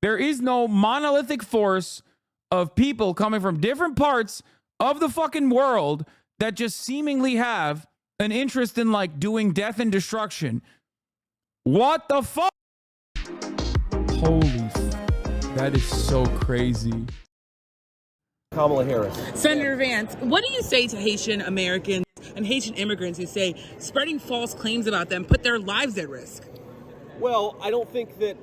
There is no monolithic force of people coming from different parts of the fucking world that just seemingly have an interest in like doing death and destruction. What the fuck? Holy, that is so crazy. Kamala Harris. Senator Vance, what do you say to Haitian Americans and Haitian immigrants who say spreading false claims about them put their lives at risk? Well, I don't think that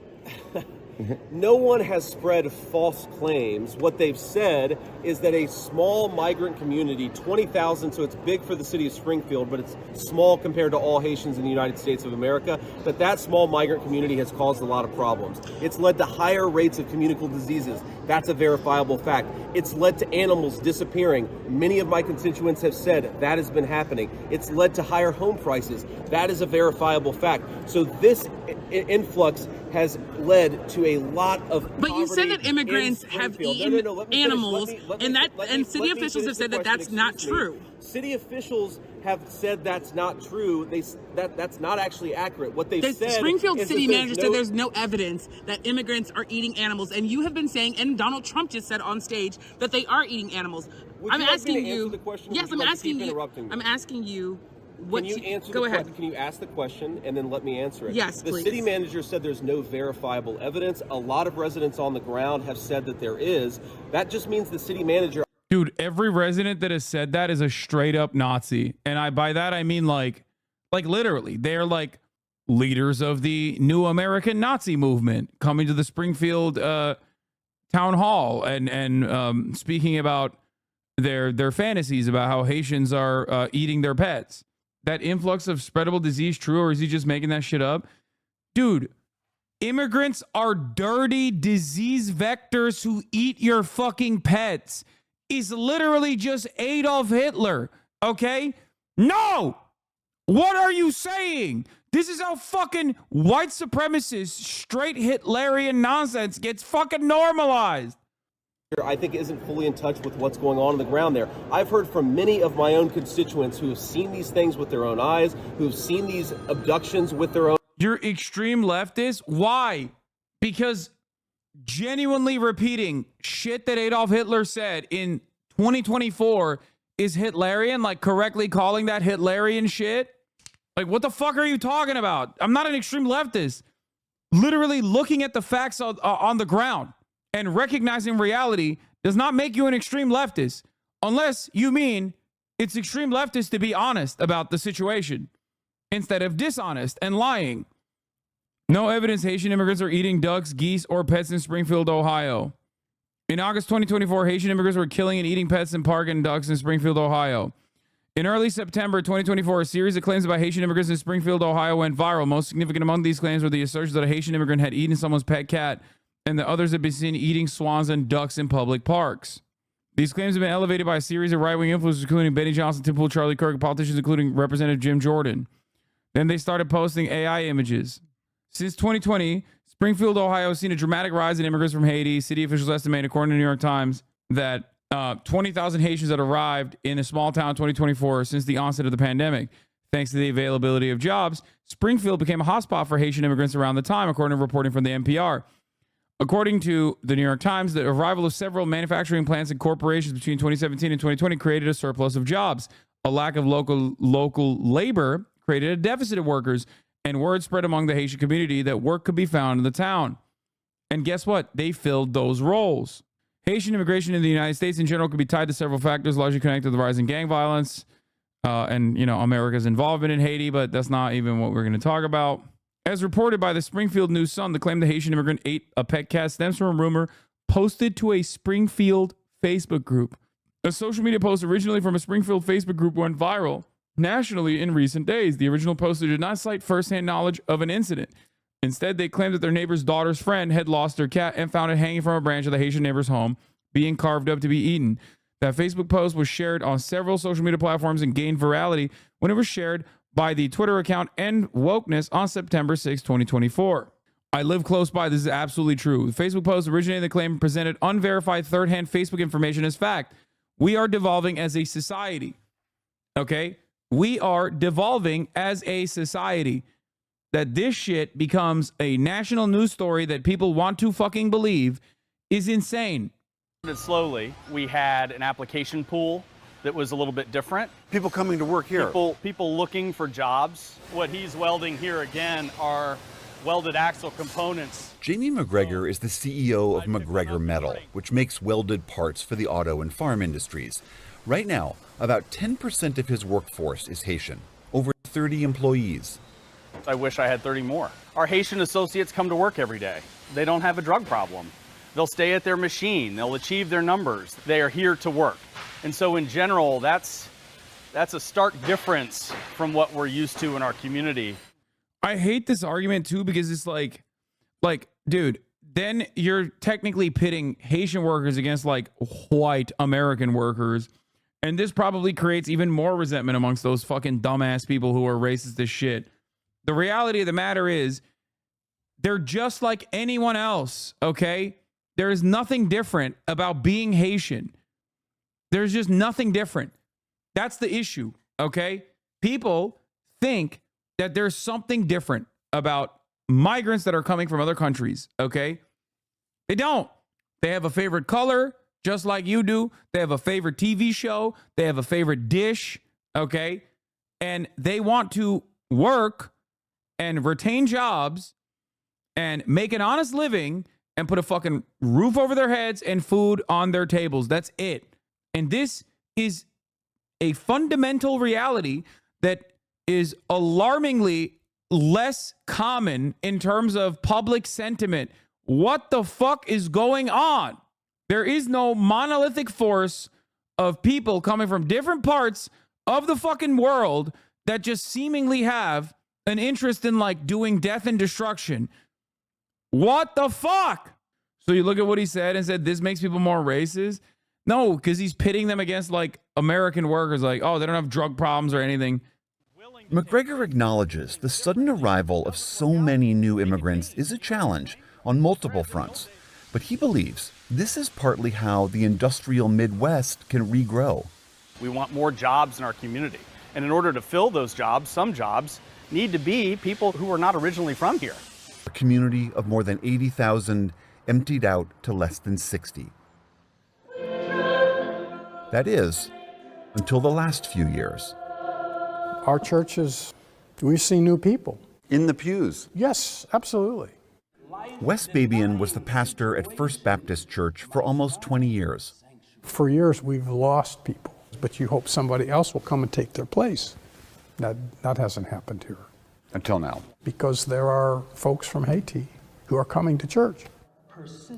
no one has spread false claims. What they've said is that a small migrant community, 20,000, so it's big for the city of Springfield, but it's small compared to all Haitians in the United States of America, that small migrant community has caused a lot of problems. It's led to higher rates of communicable diseases. That's a verifiable fact. It's led to animals disappearing. Many of my constituents have said that has been happening. It's led to higher home prices. That is a verifiable fact. So this influx has led to a lot of But you said that immigrants have eaten animals, and city officials have said that that's not true. City officials have said that's not true. That's not actually accurate. What they've said. The Springfield is city manager said there's no evidence that immigrants are eating animals, and you have been saying, and Donald Trump just said on stage that they are eating animals. I'm asking you. Yes, I'm asking you. I'm asking you. Can you answer go the ahead. question? Can you ask the question and then let me answer it? Yes, the please. city manager said there's no verifiable evidence. A lot of residents on the ground have said that there is. That just means the city manager. Dude, every resident that has said that is a straight up Nazi. And by that I mean like literally. They're like leaders of the new American Nazi movement coming to the Springfield town hall and speaking about their fantasies about how Haitians are eating their pets. That influx of spreadable disease true, or is he just making that shit up? Dude, immigrants are dirty disease vectors who eat your fucking pets. Is literally just Adolf Hitler, okay? No! What are you saying? This is how fucking white supremacist, straight Hitlerian nonsense gets fucking normalized. I think isn't fully in touch with what's going on the ground there. I've heard from many of my own constituents who have seen these things with their own eyes, who've seen these abductions with their own. You're extreme leftist? Why? Because genuinely repeating shit that Adolf Hitler said in 2024 is Hitlerian, like correctly calling that Hitlerian shit? Like, what the fuck are you talking about? I'm not an extreme leftist. Literally looking at the facts on the ground and recognizing reality does not make you an extreme leftist, unless you mean it's extreme leftist to be honest about the situation instead of dishonest and lying. No evidence Haitian immigrants are eating ducks, geese, or pets in Springfield, Ohio. In August 2024, Haitian immigrants were killing and eating pets in park and ducks in Springfield, Ohio. In early September 2024, a series of claims about Haitian immigrants in Springfield, Ohio went viral. Most significant among these claims were the assertions that a Haitian immigrant had eaten someone's pet cat and the others have been seen eating swans and ducks in public parks. These claims have been elevated by a series of right-wing influencers, including Benny Johnson, Tim Pool, Charlie Kirk, politicians including Representative Jim Jordan. Then they started posting AI images. Since 2020, Springfield, Ohio has seen a dramatic rise in immigrants from Haiti. City officials estimate, according to the New York Times, that 20,000 Haitians had arrived in a small town in 2024 since the onset of the pandemic. Thanks to the availability of jobs, Springfield became a hotspot for Haitian immigrants around the time, according to reporting from the NPR. According to the New York Times, the arrival of several manufacturing plants and corporations between 2017 and 2020 created a surplus of jobs. A lack of local labor created a deficit of workers, and word spread among the Haitian community that work could be found in the town. And guess what? They filled those roles. Haitian immigration in the United States in general could be tied to several factors, largely connected to the rise in gang violence and, America's involvement in Haiti, but that's not even what we're going to talk about. As reported by the Springfield News Sun, the claim the Haitian immigrant ate a pet cat stems from a rumor posted to a Springfield Facebook group. A social media post originally from a Springfield Facebook group went viral nationally in recent days. The original poster did not cite firsthand knowledge of an incident. Instead, they claimed that their neighbor's daughter's friend had lost their cat and found it hanging from a branch of the Haitian neighbor's home, being carved up to be eaten. That Facebook post was shared on several social media platforms and gained virality when it was shared by the Twitter account End Wokeness on September 6, 2024. I live close by. This is absolutely true. The Facebook post originated the claim and presented unverified third-hand Facebook information as fact. We are devolving as a society. Okay? We are devolving as a society. that this shit becomes a national news story that people want to fucking believe is insane. Slowly, we had an application pool that was a little bit different. People coming to work here. People looking for jobs. What he's welding here again are welded axle components. Jamie McGregor is the CEO of McGregor Metal, which makes welded parts for the auto and farm industries. Right now, about 10% of his workforce is Haitian, over 30 employees. I wish I had 30 more. Our Haitian associates come to work every day. They don't have a drug problem. They'll stay at their machine. They'll achieve their numbers. They are here to work. And so in general, that's a stark difference from what we're used to in our community. I hate this argument too, because it's like, dude, then you're technically pitting Haitian workers against like white American workers. And this probably creates even more resentment amongst those fucking dumbass people who are racist as shit. The reality of the matter is they're just like anyone else, okay? There is nothing different about being Haitian. There's just nothing different. That's the issue, okay? People think that there's something different about migrants that are coming from other countries, okay? They don't. They have a favorite color, just like you do. They have a favorite TV show. They have a favorite dish, okay? And they want to work and retain jobs and make an honest living and put a fucking roof over their heads and food on their tables. That's it. And this is a fundamental reality that is alarmingly less common in terms of public sentiment. What the fuck is going on? There is no monolithic force of people coming from different parts of the fucking world that just seemingly have an interest in like doing death and destruction. What the fuck? So you look at what he said and said, this makes people more racist? No, because he's pitting them against like American workers, like, oh, they don't have drug problems or anything. McGregor acknowledges the sudden arrival of so many new immigrants is a challenge on multiple fronts, but he believes this is partly how the industrial Midwest can regrow. We want more jobs in our community. And in order to fill those jobs, some jobs need to be people who are not originally from here. A community of more than 80,000 emptied out to less than 60. That is, until the last few years. Our churches, we see new people. In the pews. Yes, absolutely. Wes Babian was the pastor at First Baptist Church for almost 20 years. For years, we've lost people, but you hope somebody else will come and take their place. That hasn't happened here. Until now. Because there are folks from Haiti who are coming to church.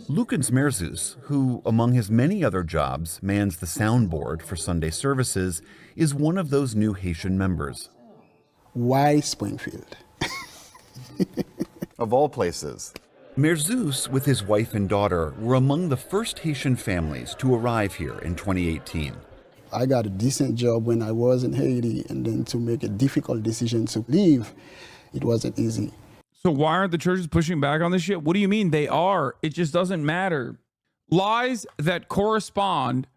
Lukens Merzus, who, among his many other jobs, mans the soundboard for Sunday services, is one of those new Haitian members. Why Springfield? Of all places. Merzus, with his wife and daughter, were among the first Haitian families to arrive here in 2018. I got a decent job when I was in Haiti, and then to make a difficult decision to leave, it wasn't easy. So why aren't the churches pushing back on this shit? What do you mean? They are. It just doesn't matter. Lies that correspond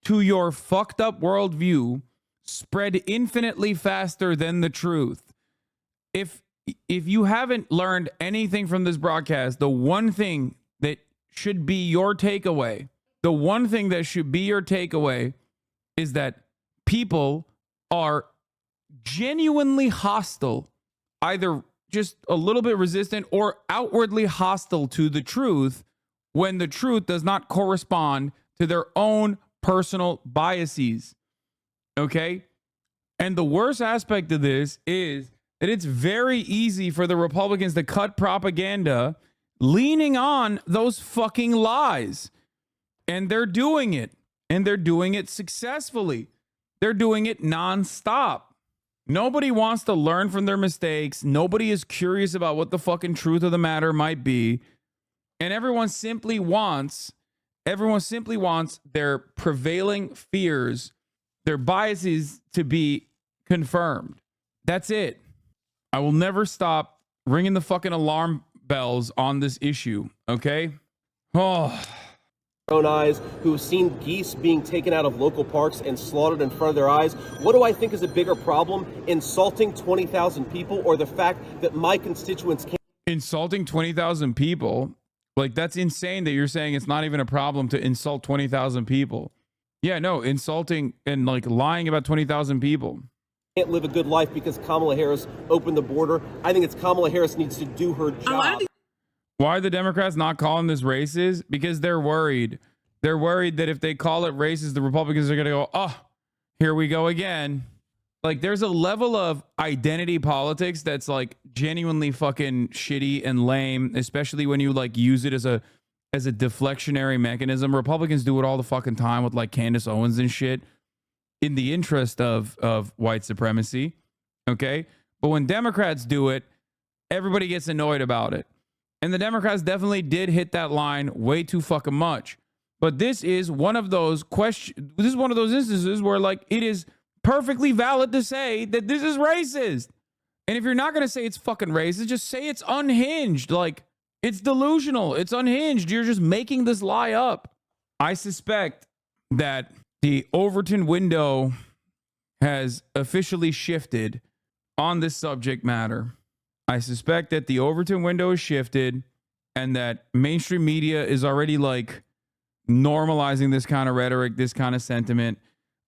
to your fucked up worldview spread infinitely faster than the truth. If you haven't learned anything from this broadcast, the one thing that should be your takeaway, is that people are genuinely hostile, either just a little bit resistant or outwardly hostile to the truth when the truth does not correspond to their own personal biases. Okay? And the worst aspect of this is that it's very easy for the Republicans to cut propaganda leaning on those fucking lies. And they're doing it. And they're doing it successfully. They're doing it nonstop. Nobody wants to learn from their mistakes. Nobody is curious about what the fucking truth of the matter might be. And everyone simply wants their prevailing fears, their biases to be confirmed. That's it. I will never stop ringing the fucking alarm bells on this issue, okay? Oh, own eyes, who've seen geese being taken out of local parks and slaughtered in front of their eyes. What do I think is a bigger problem? Insulting 20,000 people, or the fact that my constituents can't... Insulting 20,000 people? Like, that's insane that you're saying it's not even a problem to insult 20,000 people. Yeah, no, insulting and like lying about 20,000 people. Can't live a good life because Kamala Harris opened the border. I think it's Kamala Harris needs to do her job. Why are the Democrats not calling this racist? Because they're worried. They're worried that if they call it racist, the Republicans are going to go, oh, here we go again. Like, there's a level of identity politics that's like genuinely fucking shitty and lame, especially when you like use it as a deflectionary mechanism. Republicans do it all the fucking time with like Candace Owens and shit in the interest of white supremacy. Okay. But when Democrats do it, everybody gets annoyed about it. And the Democrats definitely did hit that line way too fucking much. But this is one of those instances where like it is perfectly valid to say that this is racist. And if you're not going to say it's fucking racist, just say it's unhinged. Like, it's delusional. It's unhinged. You're just making this lie up. I suspect that the Overton window has officially shifted on this subject matter. I suspect that the Overton window is shifted and that mainstream media is already like normalizing this kind of rhetoric, this kind of sentiment.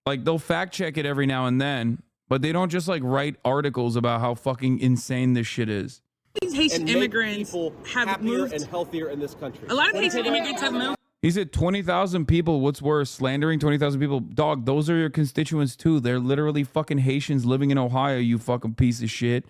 Like, they'll fact check it every now and then, but they don't just like write articles about how fucking insane this shit is. These Haitian immigrants have moved and healthier in this country. A lot of Haitian immigrants have moved. He said 20,000 people. What's worse, slandering 20,000 people? Dog, those are your constituents too. They're literally fucking Haitians living in Ohio, you fucking piece of shit.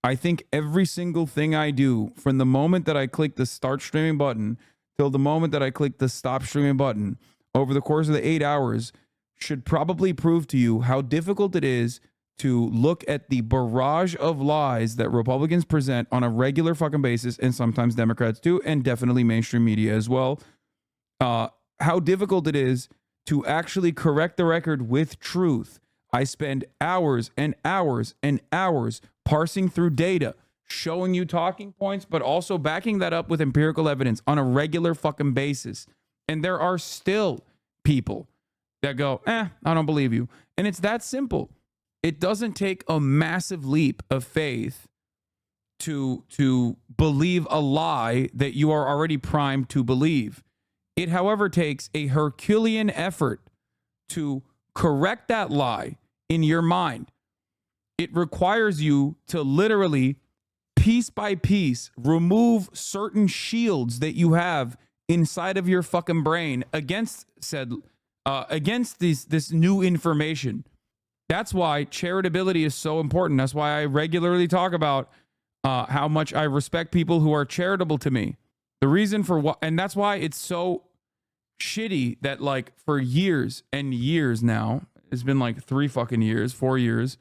I think every single thing I do, from the moment that I click the start streaming button till the moment that I click the stop streaming button over the course of the 8 hours, should probably prove to you how difficult it is to look at the barrage of lies that Republicans present on a regular fucking basis, and sometimes Democrats do, and definitely mainstream media as well. How difficult it is to actually correct the record with truth. I spend hours and hours and hours parsing through data, showing you talking points, but also backing that up with empirical evidence on a regular fucking basis. And there are still people that go, I don't believe you. And it's that simple. It doesn't take a massive leap of faith to believe a lie that you are already primed to believe. It, however, takes a Herculean effort to correct that lie in your mind. It requires you to literally, piece by piece, remove certain shields that you have inside of your fucking brain against this new information. That's why charitability is so important. That's why I regularly talk about how much I respect people who are charitable to me. The reason for what, and that's why it's so shitty that like for years and years now, it's been like 4 years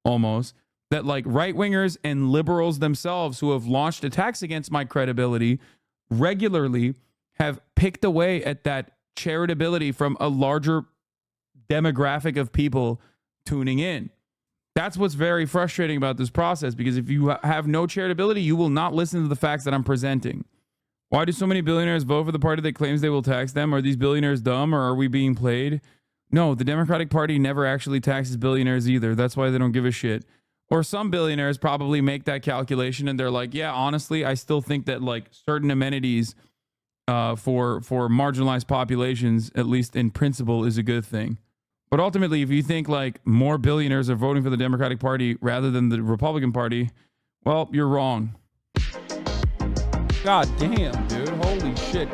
almost, that like right-wingers and liberals themselves who have launched attacks against my credibility regularly have picked away at that charitability from a larger demographic of people tuning in. That's what's very frustrating about this process, because if you have no charitability, you will not listen to the facts that I'm presenting. Why do so many billionaires vote for the party that claims they will tax them? Are these billionaires dumb, or are we being played? No, the Democratic Party never actually taxes billionaires either. That's why they don't give a shit. Or some billionaires probably make that calculation and they're like, yeah, honestly, I still think that like certain amenities for marginalized populations, at least in principle, is a good thing. But ultimately, if you think like more billionaires are voting for the Democratic Party rather than the Republican Party, well, you're wrong. God damn, dude. Holy shit.